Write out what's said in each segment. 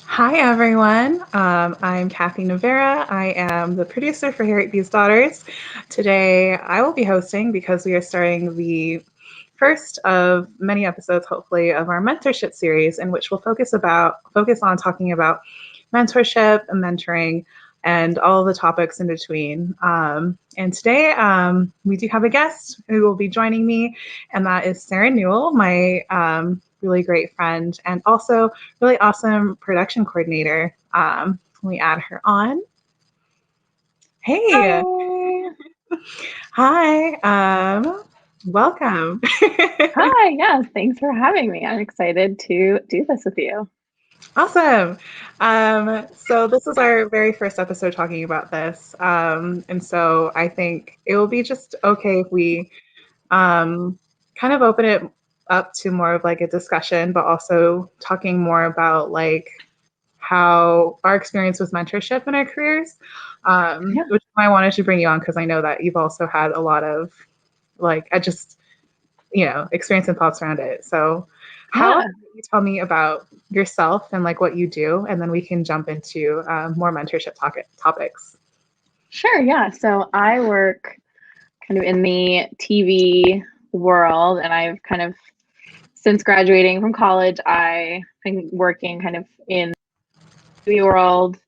Hi, everyone. I'm Kathy Navera. I am the producer for Harriet B's Daughters. Today, I will be hosting because we are starting the first of many episodes, hopefully, of our mentorship series, in which we'll focus on talking about mentorship and mentoring and all the topics in between. And today, we do have a guest who will be joining me, and that is Sarah Newell, my really great friend and also really awesome production coordinator. Let me add her on. Hey. Hi. Welcome. Hi. Yeah. Thanks for having me. I'm excited to do this with you. Awesome. So this is our very first episode talking about this. And so I think it will be just okay if we kind of open it up to more of like a discussion, but also talking more about like how our experience with mentorship in our careers, which I wanted to bring you on because I know that you've also had a lot of like, experience and thoughts around it. So how about you tell me about yourself and like what you do, and then we can jump into more mentorship topics. Sure. Yeah. So I work kind of in the TV world, and I've kind of, since graduating from college, I've been working kind of in the TV world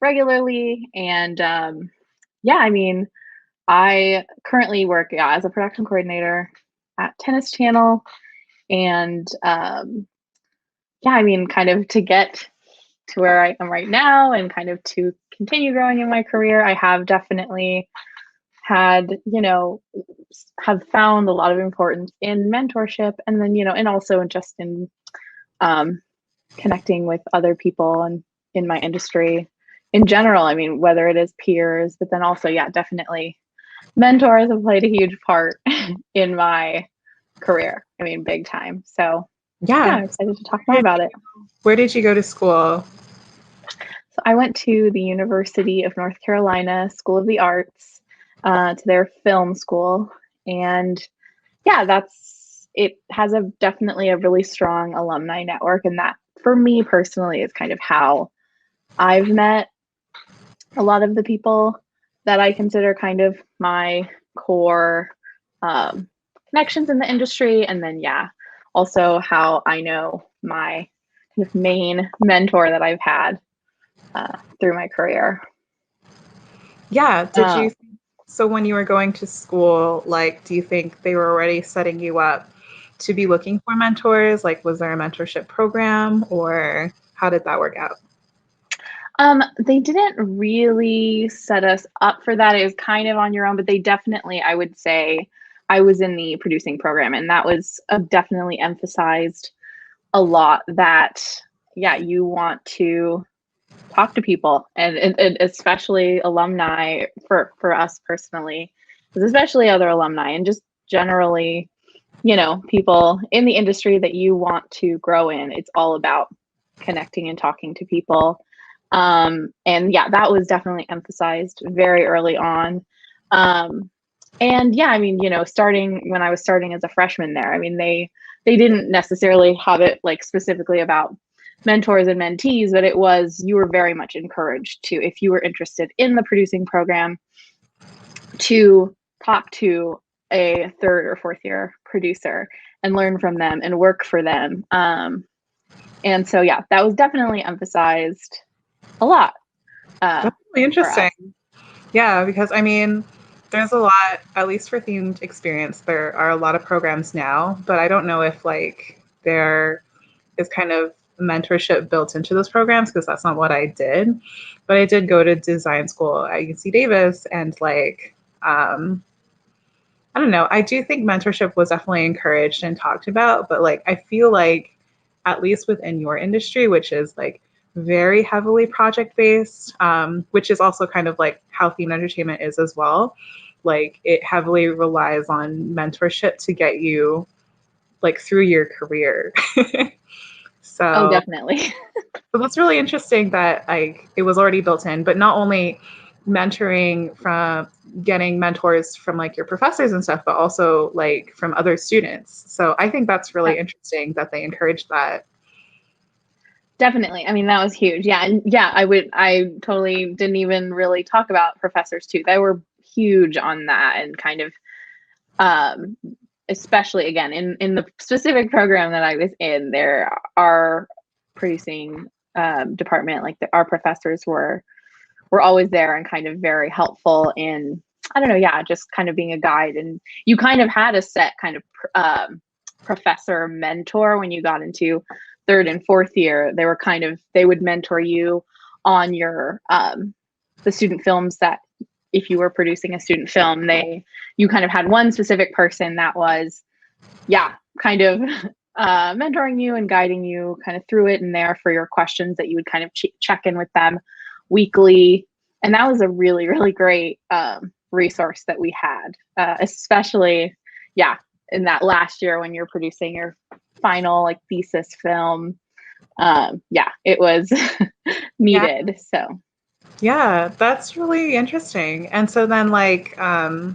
regularly. And I currently work as a production coordinator at Tennis Channel. And kind of to get to where I am right now and kind of to continue growing in my career, I have definitely had, have found a lot of importance in mentorship, and then, and also just in connecting with other people and in my industry in general. I mean, whether it is peers, but then also, definitely mentors have played a huge part in my career. I mean, big time. So I'm excited to talk more about it. Where did you go to school? So I went to the University of North Carolina School of the Arts, to their film school. And it has definitely a really strong alumni network. And that, for me personally, is kind of how I've met a lot of the people that I consider kind of my core connections in the industry. And then, also how I know my kind of main mentor that I've had through my career. Yeah. So when you were going to school, like, do you think they were already setting you up to be looking for mentors? Like, was there a mentorship program, or how did that work out? They didn't really set us up for that. It was kind of on your own, but they definitely, I would say, I was in the producing program, and that was definitely emphasized a lot that, you want to talk to people, and especially alumni for us personally, especially other alumni, and just generally, people in the industry that you want to grow in. It's all about connecting and talking to people. That was definitely emphasized very early on. Starting when I was starting as a freshman there, I mean, they didn't necessarily have it like specifically about mentors and mentees, but you were very much encouraged to, if you were interested in the producing program, to talk to a third or fourth year producer and learn from them and work for them. And so, that was definitely emphasized a lot. That's really interesting. Yeah, because I mean, there's a lot, at least for themed experience, there are a lot of programs now, but I don't know if like there is kind of mentorship built into those programs, because that's not what I did. But I did go to design school at UC Davis, and like I don't know. I do think mentorship was definitely encouraged and talked about, but like I feel like at least within your industry, which is like very heavily project based, which is also kind of like how theme entertainment is as well. Like it heavily relies on mentorship to get you like through your career. Oh, so definitely. So that's really interesting that like it was already built in, but not only mentoring from getting mentors from like your professors and stuff, but also like from other students. So I think that's Yeah, really interesting that they encourage that. definitely. I mean, that was huge. Yeah, and yeah, I totally didn't even really talk about professors too. They were huge on that and kind of um especially again in the specific program that I was in, there our producing department, like our professors were always there and kind of very helpful in, I don't know, yeah, just kind of being a guide. And you kind of had a set kind of professor mentor when you got into third and fourth year. They were kind of, they would mentor you on your the student films that, if you were producing a student film, you kind of had one specific person that was, yeah, kind of mentoring you and guiding you kind of through it, and there for your questions that you would kind of check in with them weekly. And that was a really, really great resource that we had, especially, yeah, in that last year when you're producing your final like thesis film. Yeah, it was Yeah. needed. So Yeah, that's really interesting. And so then like I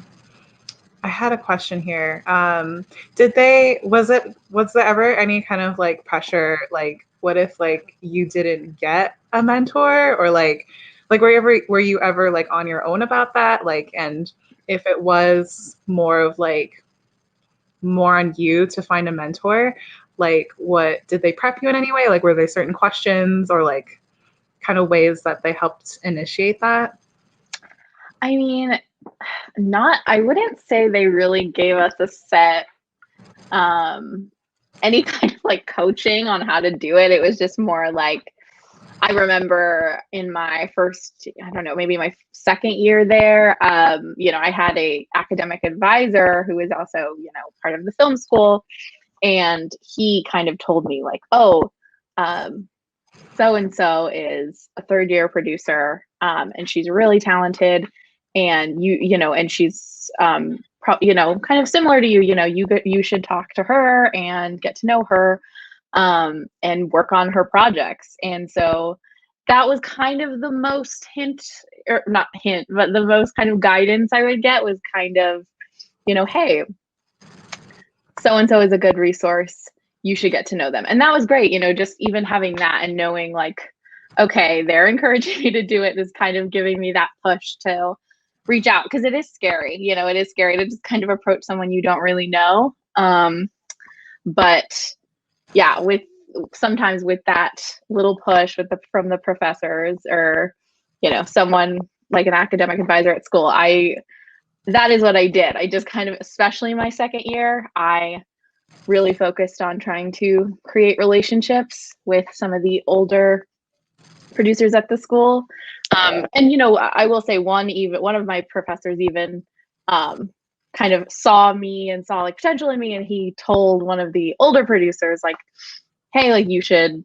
had a question here. Was there ever any kind of like pressure, like what if like you didn't get a mentor or like were you ever like on your own about that? Like and if it was more of like more on you to find a mentor, like what did they prep you in any way? Like were there certain questions or like kind of ways that they helped initiate that? I mean, not, I wouldn't say they really gave us a set um any kind of like coaching on how to do it. It was just more like, I remember in my first, I don't know, maybe my second year there, I had a academic advisor who was also, part of the film school. And he kind of told me like, oh, so and so is a third year producer, and she's really talented, and and she's kind of similar to you. You should talk to her and get to know her, and work on her projects. And so that was kind of the most hint, or not hint, but the most kind of guidance I would get was kind of, hey, so and so is a good resource. You should get to know them. And that was great, just even having that and knowing like, okay, they're encouraging me to do it is kind of giving me that push to reach out, because it is scary. It is scary to just kind of approach someone you don't really know. But yeah, with sometimes with that little push from the professors, or someone like an academic advisor at school, that is what I did. I just kind of, especially my second year, I really focused on trying to create relationships with some of the older producers at the school. And I will say one of my professors even kind of saw me and saw like potential in me, and he told one of the older producers like, hey, like you should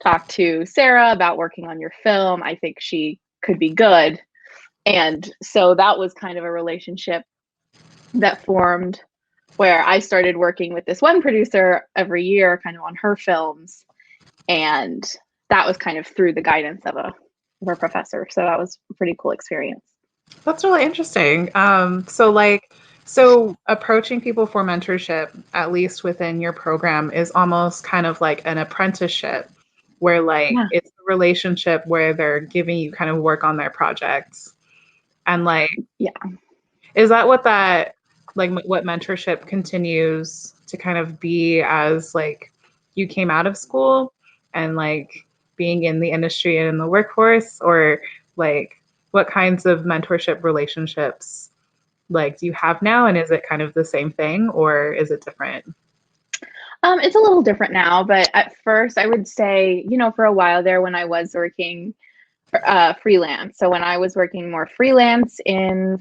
talk to Sarah about working on your film. I think she could be good. And so that was kind of a relationship that formed, where I started working with this one producer every year kind of on her films. And that was kind of through the guidance of a professor. So that was a pretty cool experience. That's really interesting. So approaching people for mentorship, at least within your program, is almost kind of like an apprenticeship where like Yeah. it's a relationship where they're giving you kind of work on their projects. And like, Yeah. is that what mentorship continues to kind of be as like you came out of school and like being in the industry and in the workforce, or like what kinds of mentorship relationships like do you have now, and is it kind of the same thing or is it different? It's a little different now, but at first I would say, for a while there when I was working freelance. So when I was working more freelance in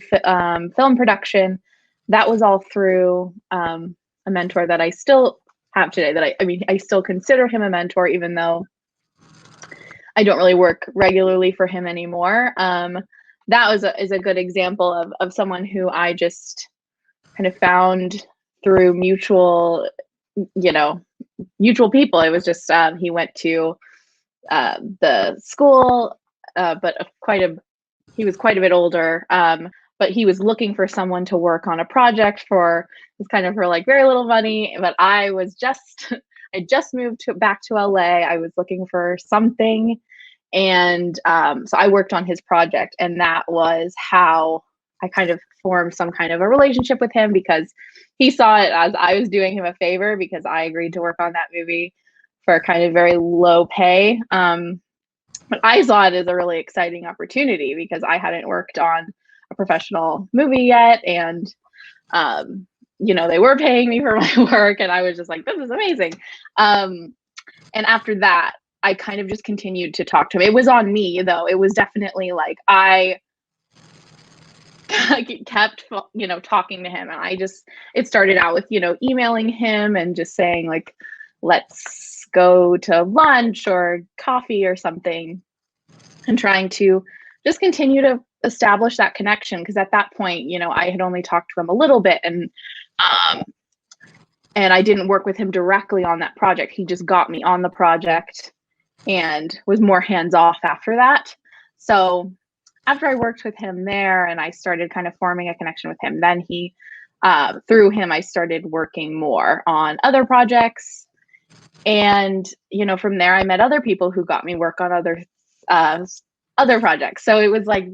film production, that was all through a mentor that I still have today, that I mean, I still consider him a mentor, even though I don't really work regularly for him anymore. That is a good example of someone who I just kind of found through mutual people. It was just he went to the school, but he was quite a bit older. But he was looking for someone to work on a project was kind of for like very little money. But I was just I just moved back to LA. I was looking for something, and so I worked on his project, and that was how I kind of formed some kind of a relationship with him, because he saw it as I was doing him a favor because I agreed to work on that movie for kind of very low pay. But I saw it as a really exciting opportunity because I hadn't worked on a professional movie yet, and they were paying me for my work, and I was just like, this is amazing. And after that, I kind of just continued to talk to him. It was on me, though. It was definitely like I kept, talking to him, and it started out with, emailing him and just saying like, let's go to lunch or coffee or something, and trying to just continue to establish that connection. Because at that point, I had only talked to him a little bit, and I didn't work with him directly on that project. He just got me on the project and was more hands off after that. So after I worked with him there and I started kind of forming a connection with him, then through him, I started working more on other projects. And, from there, I met other people who got me work on other projects. So it was like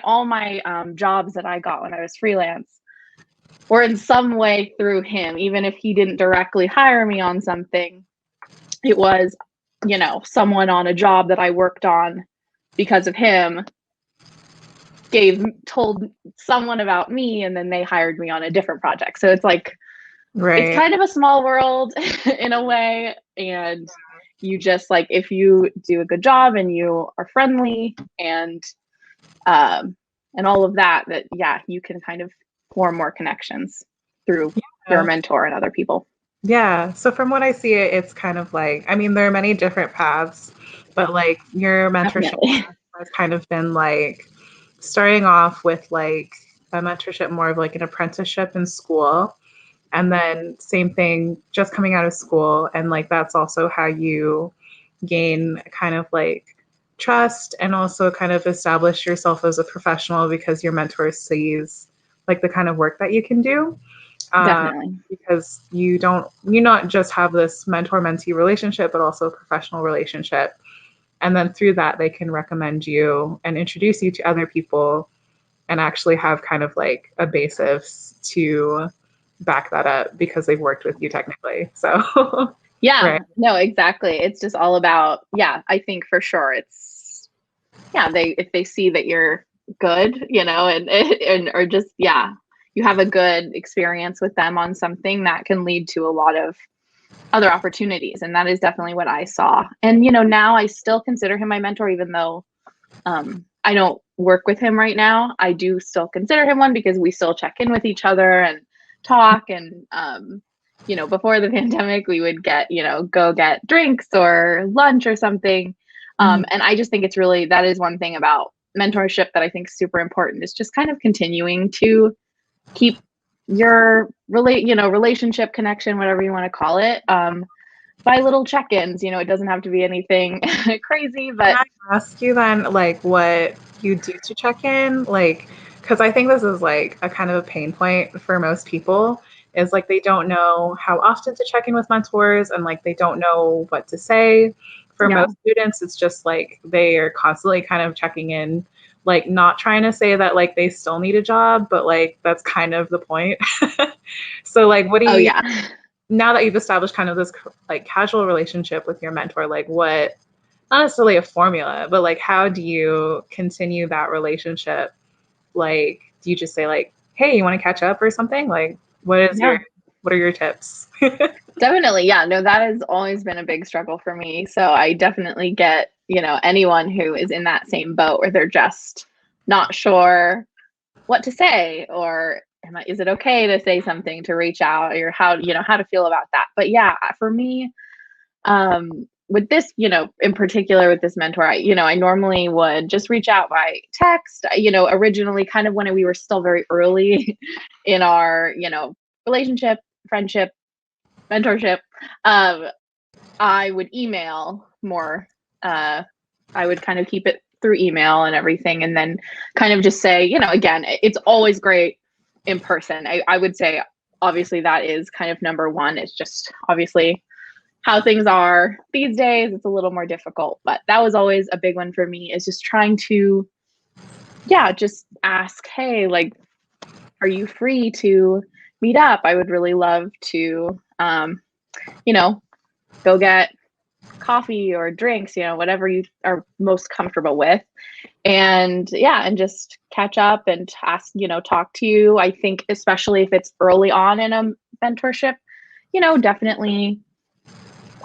all my jobs that I got when I was freelance were in some way through him. Even if he didn't directly hire me on something, it was, someone on a job that I worked on because of him told someone about me, and then they hired me on a different project. So it's like, it's kind of a small world in a way. And you just like, if you do a good job and you are friendly and all of that, yeah, you can kind of form more connections through your mentor and other people. Yeah. So from what I see, it's kind of like, I mean, there are many different paths, but like your mentorship has kind of been like starting off with like a mentorship, more of like an apprenticeship in school. And then same thing, just coming out of school. And like, that's also how you gain kind of like trust and also kind of establish yourself as a professional because your mentor sees like the kind of work that you can do. Definitely. Because you not just have this mentor-mentee relationship, but also a professional relationship. And then through that, they can recommend you and introduce you to other people and actually have kind of like a basis to back that up because they've worked with you technically. So yeah, right. No, exactly. It's just all about, I think for sure it's, if they see that you're good, and or just, you have a good experience with them on something, that can lead to a lot of other opportunities. And that is definitely what I saw. And, now I still consider him my mentor, even though I don't work with him right now. I do still consider him one because we still check in with each other and talk. And, before the pandemic, we would go get drinks or lunch or something. And I just think it's really, that is one thing about mentorship that I think is super important, is just kind of continuing to keep your relationship, connection, whatever you want to call it, by little check-ins. It doesn't have to be anything crazy, but can I ask you then like what you do to check in? Like, because I think this is like a kind of a pain point for most people, is like they don't know how often to check in with mentors, and like they don't know what to say. For most students, it's just like they are constantly kind of checking in, like not trying to say that like they still need a job, but like that's kind of the point. So like, what do you, now that you've established kind of this like casual relationship with your mentor, like what, not necessarily a formula, but like how do you continue that relationship? Like, do you just say like, hey, you want to catch up or something? Like, what are your tips? Definitely. Yeah, no, that has always been a big struggle for me. So I definitely get, anyone who is in that same boat where they're just not sure what to say, or is it okay to say something, to reach out, or how to feel about that. But yeah, for me, with this, in particular with this mentor, I normally would just reach out by text, originally kind of when we were still very early in our, relationship, friendship, mentorship. I would email more. I would kind of keep it through email and everything, and then kind of just say, again, it's always great in person. I would say, obviously, that is kind of number one. It's just obviously how things are these days. It's a little more difficult, but that was always a big one for me, is just trying to, just ask, hey, like, are you free to meet up? I would really love to, go get coffee or drinks, whatever you are most comfortable with. And and just catch up and ask, talk to you. I think especially if it's early on in a mentorship, definitely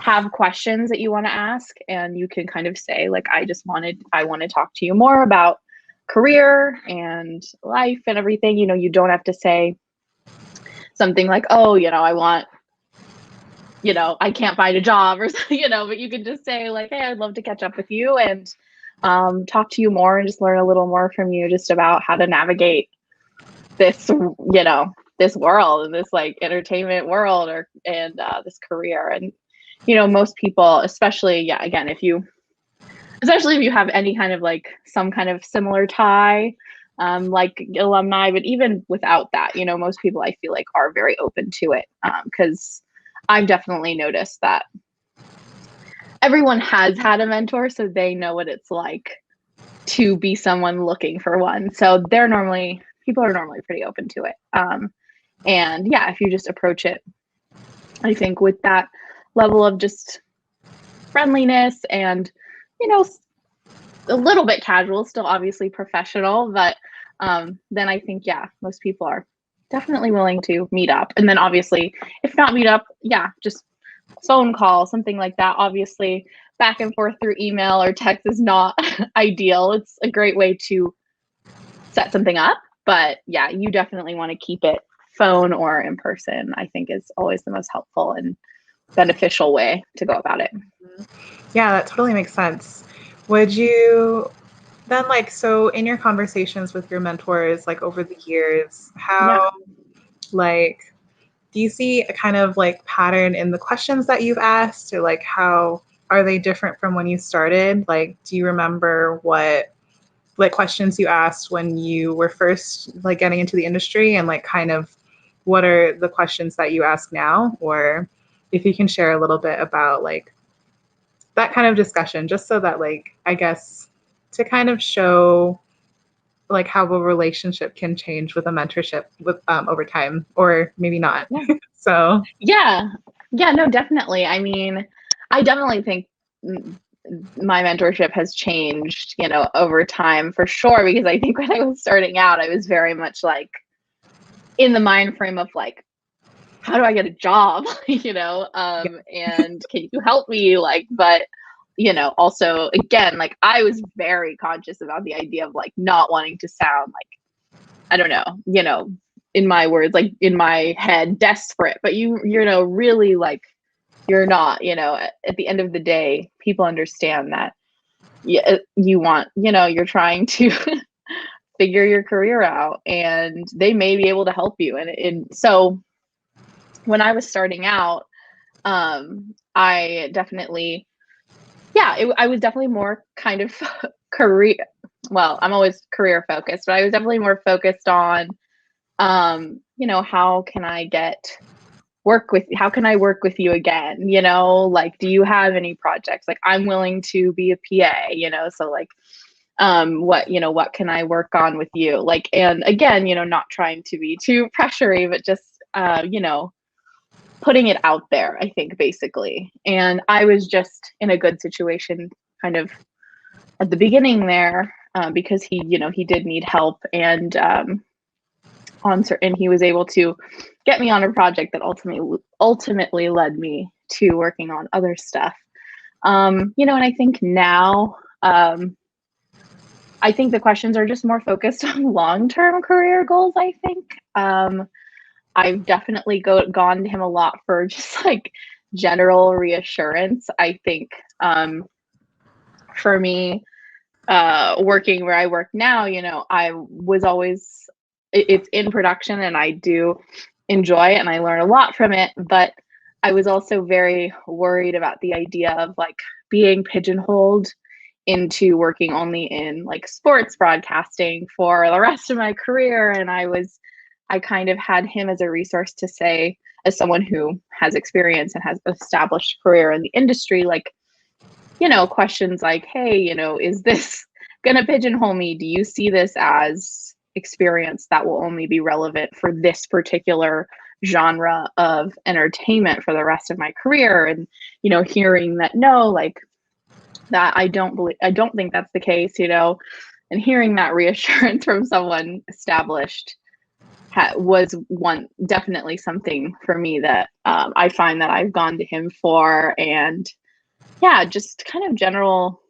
have questions that you want to ask, and you can kind of say, like, I want to talk to you more about career and life and everything. You don't have to say something like, oh, I want, I can't find a job or but you can just say, like, hey, I'd love to catch up with you and talk to you more and just learn a little more from you just about how to navigate this, this world and this like entertainment world and this career. And, most people, especially, again, especially if you have any kind of like some kind of similar tie, like alumni, but even without that, most people I feel like are very open to it, because I've definitely noticed that everyone has had a mentor, so they know what it's like to be someone looking for one. So people are normally pretty open to it. And if you just approach it, I think, with that level of just friendliness and, a little bit casual, still obviously professional, but then I think, most people are definitely willing to meet up. And then obviously, if not meet up, just phone call, something like that. Obviously, back and forth through email or text is not ideal. It's a great way to set something up, but you definitely want to keep it phone or in person. I think is always the most helpful and beneficial way to go about it. Yeah, that totally makes sense. Would you then, like, so in your conversations with your mentors, like over the years, how, like, do you see a kind of like pattern in the questions that you've asked, or like how are they different from when you started? Like, do you remember what like questions you asked when you were first like getting into the industry, and like kind of what are the questions that you ask now? Or if you can share a little bit about like that kind of discussion, just so that, like, I guess to kind of show like how a relationship can change with a mentorship with over time, or maybe not. So No, definitely. I mean, I definitely think my mentorship has changed, over time, for sure, because I think when I was starting out, I was very much like in the mind frame of like, how do I get a job? And can you help me? Like, but also, again, like, I was very conscious about the idea of like not wanting to sound like, I don't know, in my words, like in my head, desperate, but really, like, you're not, at the end of the day, people understand that you want, you're trying to figure your career out, and they may be able to help you. And so when I was starting out, I definitely, I was definitely more kind of career. Well, I'm always career focused, but I was definitely more focused on, how can I how can I work with you again? Like, do you have any projects? Like, I'm willing to be a PA, so like, what can I work on with you? Like, and again, not trying to be too pressury, but just, putting it out there, I think, basically. And I was just in a good situation kind of at the beginning there, because he did need help, and and he was able to get me on a project that ultimately led me to working on other stuff. And I think now, I think the questions are just more focused on long-term career goals, I think. I've definitely gone to him a lot for just like general reassurance. I think for me, working where I work now, I was always, it's in production and I do enjoy it and I learn a lot from it. But I was also very worried about the idea of like being pigeonholed into working only in like sports broadcasting for the rest of my career. And I kind of had him as a resource to say, as someone who has experience and has established career in the industry, like, questions like, hey, is this going to pigeonhole me? Do you see this as experience that will only be relevant for this particular genre of entertainment for the rest of my career? And, hearing that, no, like that, I don't think that's the case, and hearing that reassurance from someone established was definitely something for me that I find that I've gone to him for. And yeah, just kind of general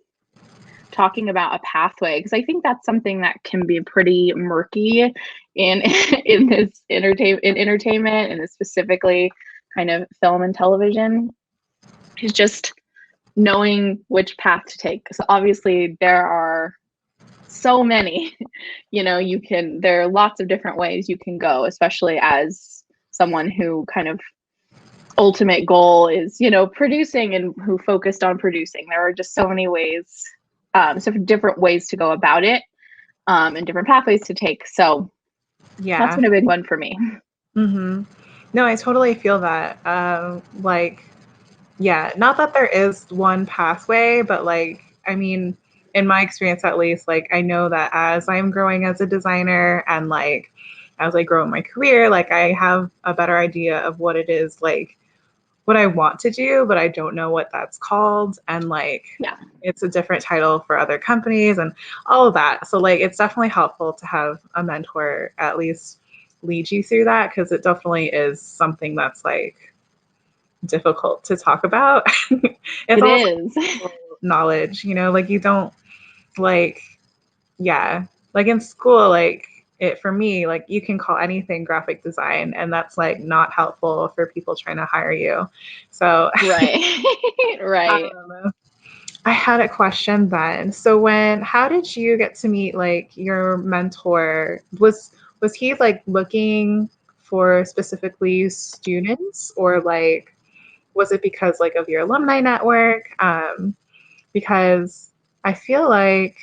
talking about a pathway, because I think that's something that can be pretty murky in in this entertainment, and specifically kind of film and television, is just knowing which path to take. So obviously there are so many, there are lots of different ways you can go, especially as someone who kind of ultimate goal is, producing, and who focused on producing. There are just so many ways, so different ways to go about it, and different pathways to take. So Yeah. That's been a big one for me. Mm-hmm. No, I totally feel that. Yeah, not that there is one pathway, but like, I mean, in my experience at least, like I know that as I'm growing as a designer and like as I grow in my career, like I have a better idea of what it is, like what I want to do, but I don't know what that's called. And like, Yeah, it's a different title for other companies and all of that. So like, it's definitely helpful to have a mentor at least lead you through that, because it definitely is something that's like difficult to talk about. It's it almost is. like knowledge, like you don't like, yeah, like in school, like it for me, like you can call anything graphic design, and that's like not helpful for people trying to hire you. So Right. Right. I had a question then. So how did you get to meet like your mentor? Was he like looking for specifically students, or like was it because like of your alumni network? Because I feel like,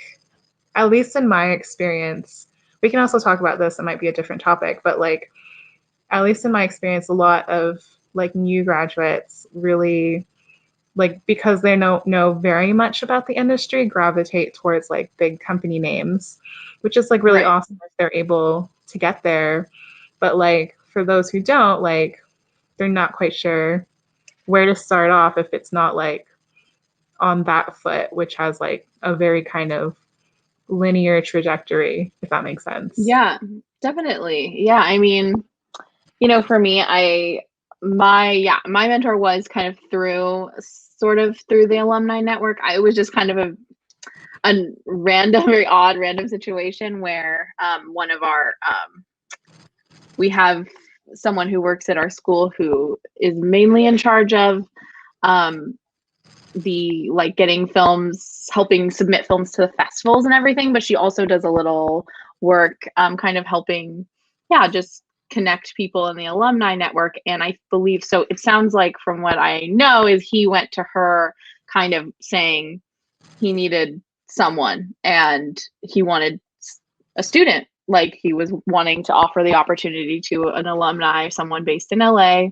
at least in my experience, we can also talk about this, it might be a different topic, but like at least in my experience, a lot of like new graduates really, like, because they know very much about the industry, gravitate towards like big company names, which is like really Right. awesome if they're able to get there. But like for those who don't, like they're not quite sure where to start off if it's not like on that foot, which has like a very kind of linear trajectory, if that makes sense. Yeah, definitely. Yeah. I mean, for me, my mentor was kind of sort of through the alumni network. I was just kind of a random, very odd random situation where one of our we have someone who works at our school who is mainly in charge of the like getting films, helping submit films to the festivals and everything, but she also does a little work kind of helping, yeah, just connect people in the alumni network. And I believe, so it sounds like from what I know is he went to her kind of saying he needed someone and he wanted a student, like he was wanting to offer the opportunity to an alumni, someone based in LA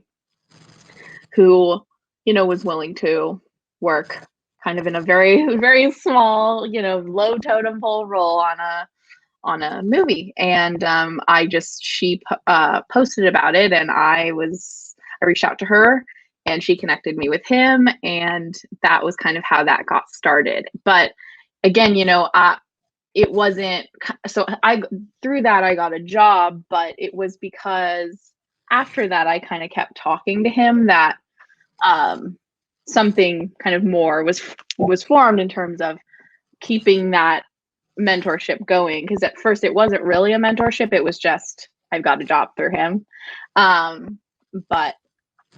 who, was willing to work kind of in a very, very small, low totem pole role on a movie. And she posted about it, and I reached out to her, and she connected me with him, and that was kind of how that got started. But again, it wasn't, so I through that I got a job, but it was because after that I kind of kept talking to him that something kind of more was formed in terms of keeping that mentorship going, because at first it wasn't really a mentorship, it was just I've got a job through him. But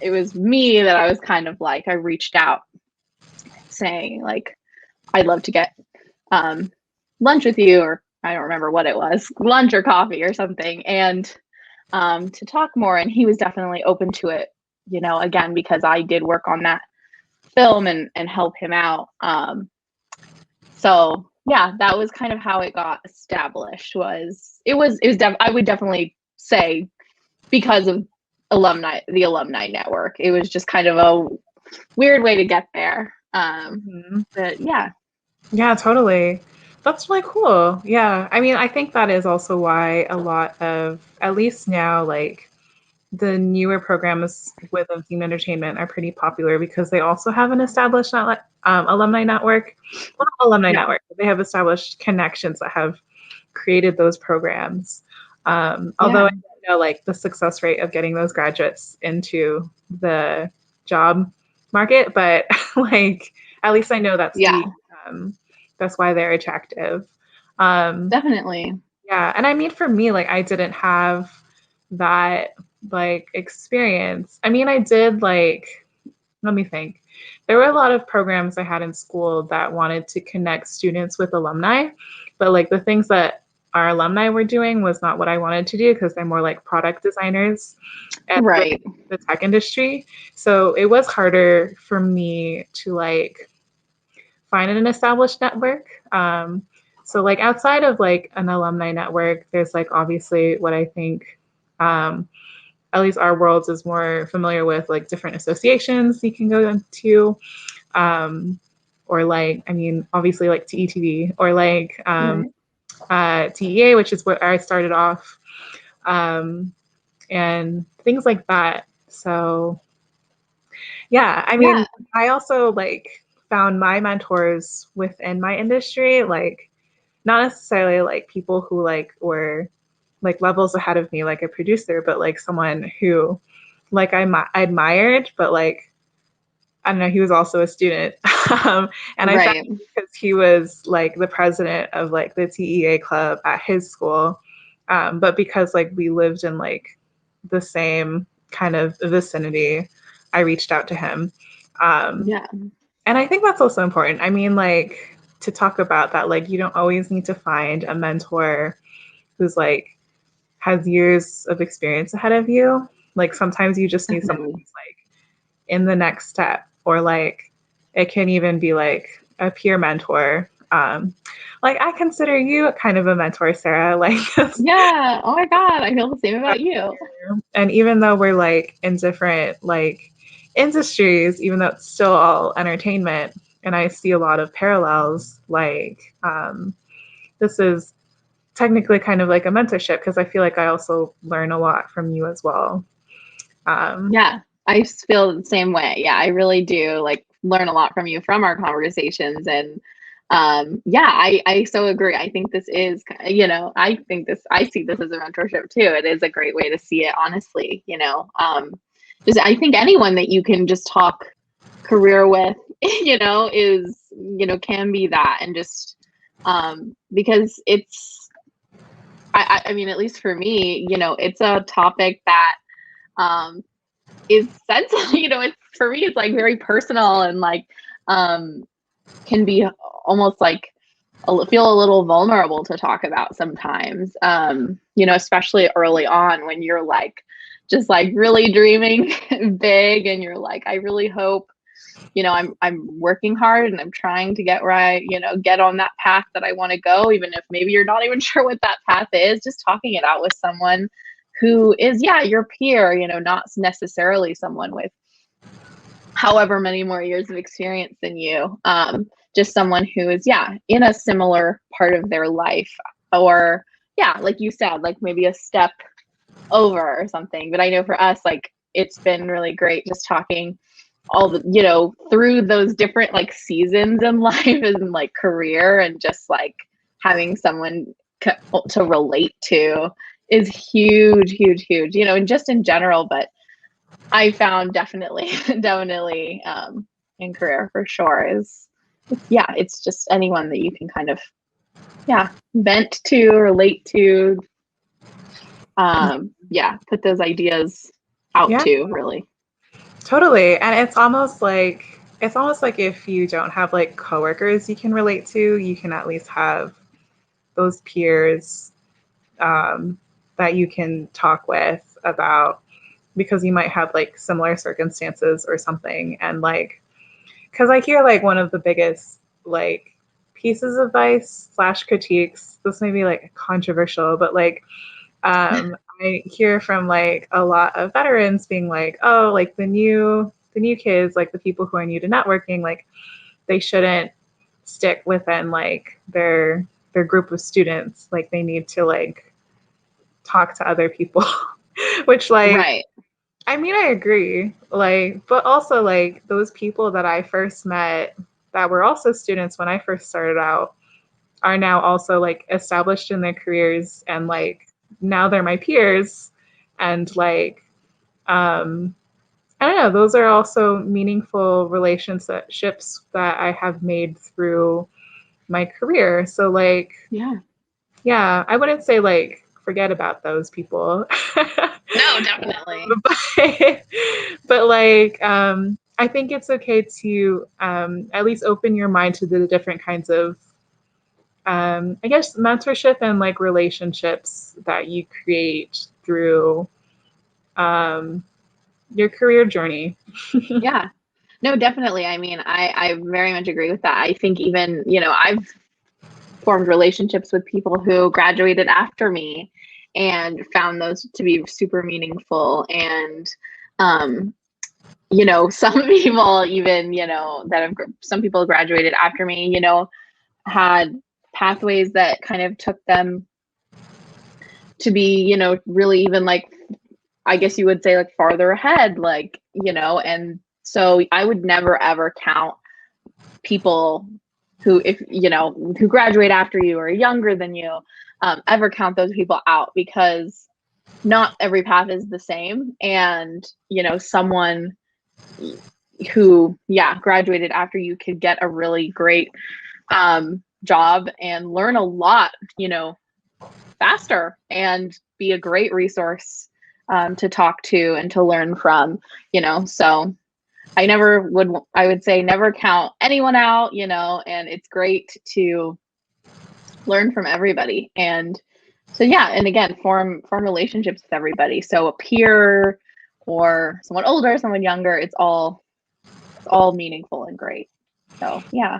it was me that I was kind of like, I reached out saying like, I'd love to get lunch with you, or I don't remember what it was, lunch or coffee or something, and to talk more. And he was definitely open to it, you know, again, because I did work on that film and help him out. So yeah, that was kind of how it got established. I would definitely say because of the alumni network. It was just kind of a weird way to get there. But yeah. Yeah, totally. That's really cool. Yeah. I mean, I think that is also why a lot of, at least now, like the newer programs within Theme Entertainment are pretty popular because they also have an established alumni network. Well, not alumni network, but they have established connections that have created those programs. Although I don't know like the success rate of getting those graduates into the job market, but like at least I know that's why they're attractive. Definitely. Yeah, and I mean for me, like I didn't have that like experience. I mean, I did like let me think. There were a lot of programs I had in school that wanted to connect students with alumni, but like the things that our alumni were doing was not what I wanted to do because they're more like product designers and right. the tech industry. So it was harder for me to like find an established network. So like outside of like an alumni network, there's like obviously what I think at least our worlds is more familiar with like different associations you can go into, or like I mean obviously like TETV or like TEA, which is where I started off, and things like that. So yeah, I mean I also like found my mentors within my industry, like not necessarily like people who like were like levels ahead of me, like a producer, but like someone who like I admired, but like I don't know, he was also a student. And I found him because he was like the president of like the TEA club at his school. But because like we lived in like the same kind of vicinity, I reached out to him. And I think that's also important. I mean, like to talk about that, like you don't always need to find a mentor who's like has years of experience ahead of you. Like sometimes you just need someone who's like in the next step, or like it can even be like a peer mentor. Like I consider you kind of a mentor, Sarah. Like yeah. Oh my God, I feel the same about you. And even though we're like in different like industries, even though it's still all entertainment, and I see a lot of parallels, like this is technically kind of like a mentorship because I feel like I also learn a lot from you as well. Yeah, I feel the same way. Yeah, I really do like learn a lot from you from our conversations. And yeah, I so agree. I think this is, you know, I see this as a mentorship too. It is a great way to see it, honestly, you know. Just I think anyone that you can just talk career with, you know, is, you know, can be that. And just because it's I mean, at least for me, you know, it's a topic that is sensitive, you know, it's for me, it's like very personal and like can be almost like feel a little vulnerable to talk about sometimes. You know, especially early on when you're like just like really dreaming big and you're like, I really hope, you know, I'm working hard and I'm trying to get right, you know, get on that path that I want to go, even if maybe you're not even sure what that path is. Just talking it out with someone who is, yeah, your peer, you know, not necessarily someone with however many more years of experience than you. Just someone who is, yeah, in a similar part of their life, or yeah, like you said, like maybe a step over or something. But I know for us, like it's been really great just talking all the, you know, through those different like seasons in life and like career, and just like having someone to relate to is huge, huge, huge, you know, and just in general. But I found definitely in career for sure is, yeah, it's just anyone that you can kind of, yeah, vent to, relate to, put those ideas out Yeah, too, really. totally. And it's almost like if you don't have like coworkers you can relate to, you can at least have those peers that you can talk with about, because you might have like similar circumstances or something. And like, because I hear like one of the biggest like pieces of advice slash critiques, this may be like controversial, but like I hear from like a lot of veterans being like, oh, like the new kids, like the people who are new to networking, like they shouldn't stick within like their group of students. Like they need to like talk to other people. Which like, Right. I mean, I agree. Like, but also like those people that I first met that were also students when I first started out are now also like established in their careers, and like now they're my peers. And like, um I don't know, those are also meaningful relationships that I have made through my career. So like, Yeah. yeah, I wouldn't say like forget about those people. No, definitely. but, but like, I think it's okay to at least open your mind to the different kinds of I guess mentorship and like relationships that you create through um, your career journey. Yeah. No, definitely. I mean, I very much agree with that. I think even, I've formed relationships with people who graduated after me and found those to be super meaningful. And, um, some people even, that have, some people graduated after me, had pathways that kind of took them to be, really even like, I guess you would say like farther ahead, like, and so I would never ever count people who, if who graduate after you or younger than you, ever count those people out, because not every path is the same. And someone who graduated after you could get a really great job and learn a lot faster and be a great resource to talk to and to learn from. So I would say never count anyone out, and it's great to learn from everybody. And so, and again, form relationships with everybody. So a peer or someone older, someone younger, it's all meaningful and great. So, yeah.